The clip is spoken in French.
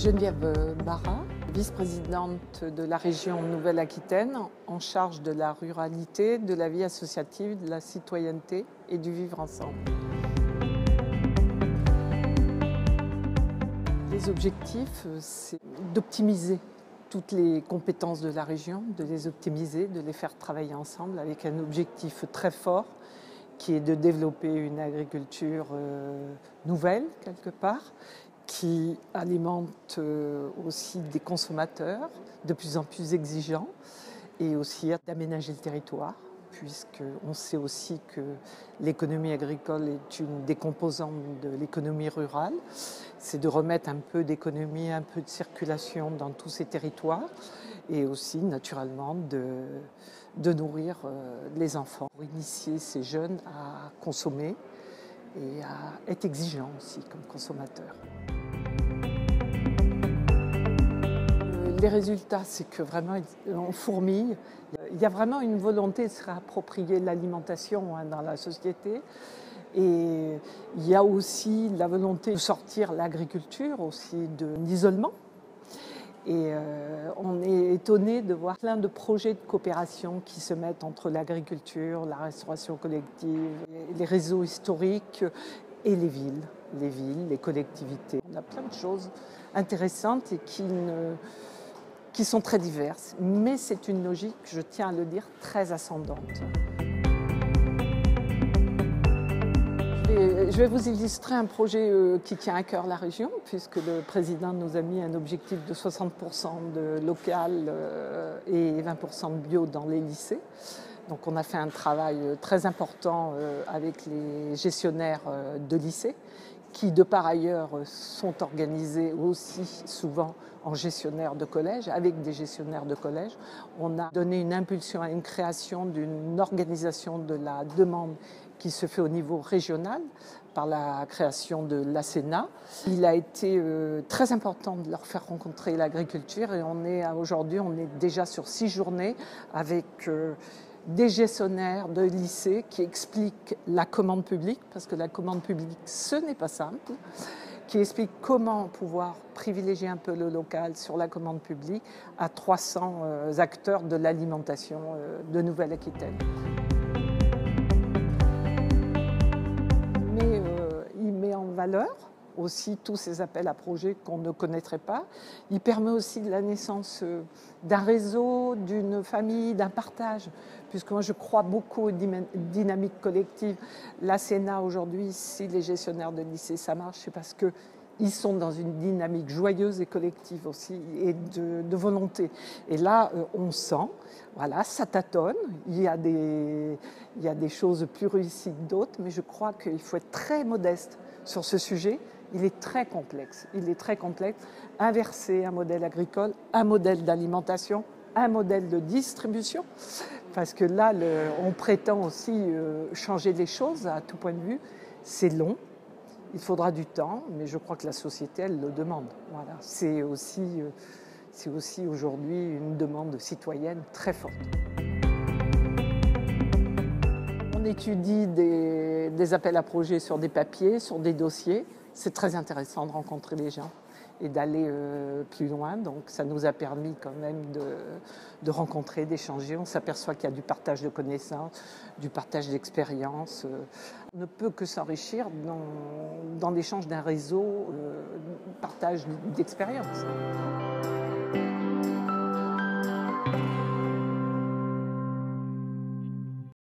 Geneviève Barra, vice-présidente de la région Nouvelle-Aquitaine, en charge de la ruralité, de la vie associative, de la citoyenneté et du vivre ensemble. Les objectifs, c'est d'optimiser toutes les compétences de la région, de les optimiser, de les faire travailler ensemble avec un objectif très fort qui est de développer une agriculture nouvelle quelque part, qui alimente aussi des consommateurs de plus en plus exigeants et aussi d'aménager le territoire, puisqu'on sait aussi que l'économie agricole est une des composantes de l'économie rurale. C'est de remettre un peu d'économie, un peu de circulation dans tous ces territoires et aussi naturellement de nourrir les enfants, pour initier ces jeunes à consommer et à être exigeants aussi comme consommateurs. Les résultats, c'est que vraiment on fourmille. Il y a vraiment une volonté de se réapproprier l'alimentation dans la société. Et il y a aussi la volonté de sortir l'agriculture aussi de l'isolement. Et on est étonné de voir plein de projets de coopération qui se mettent entre l'agriculture, la restauration collective, les réseaux historiques et les villes, les collectivités. On a plein de choses intéressantes et qui sont très diverses, mais c'est une logique, je tiens à le dire, très ascendante. Je vais vous illustrer un projet qui tient à cœur la région, puisque le président nous a mis un objectif de 60% de local et 20% de bio dans les lycées. Donc on a fait un travail très important avec les gestionnaires de lycées, qui de par ailleurs sont organisés aussi souvent en gestionnaires de collège, avec des gestionnaires de collège. On a donné une impulsion à une création d'une organisation de la demande qui se fait au niveau régional par la création de l'ASENA. Il a été très important de leur faire rencontrer l'agriculture et aujourd'hui on est déjà sur 6 journées avec des gestionnaires de lycées qui expliquent la commande publique, parce que la commande publique, ce n'est pas simple, qui expliquent comment pouvoir privilégier un peu le local sur la commande publique à 300 acteurs de l'alimentation de Nouvelle-Aquitaine. Mais il met en valeur aussi tous ces appels à projets qu'on ne connaîtrait pas. Il permet aussi la naissance d'un réseau, d'une famille, d'un partage, puisque moi je crois beaucoup aux dynamiques collectives. L'ASENA aujourd'hui, si les gestionnaires de lycée ça marche, c'est parce qu'ils sont dans une dynamique joyeuse et collective aussi, et de volonté. Et là, on sent, voilà, ça tâtonne, il y a des choses plus réussies que d'autres, mais je crois qu'il faut être très modeste sur ce sujet. Il est très complexe. Inverser un modèle agricole, un modèle d'alimentation, un modèle de distribution, parce que là, on prétend aussi changer les choses à tout point de vue. C'est long, il faudra du temps, mais je crois que la société, elle le demande. Voilà. C'est aussi aujourd'hui une demande citoyenne très forte. On étudie des appels à projets sur des papiers, sur des dossiers. C'est très intéressant de rencontrer les gens et d'aller plus loin. Donc ça nous a permis quand même de rencontrer, d'échanger. On s'aperçoit qu'il y a du partage de connaissances, du partage d'expériences. On ne peut que s'enrichir dans l'échange d'un réseau, partage d'expériences.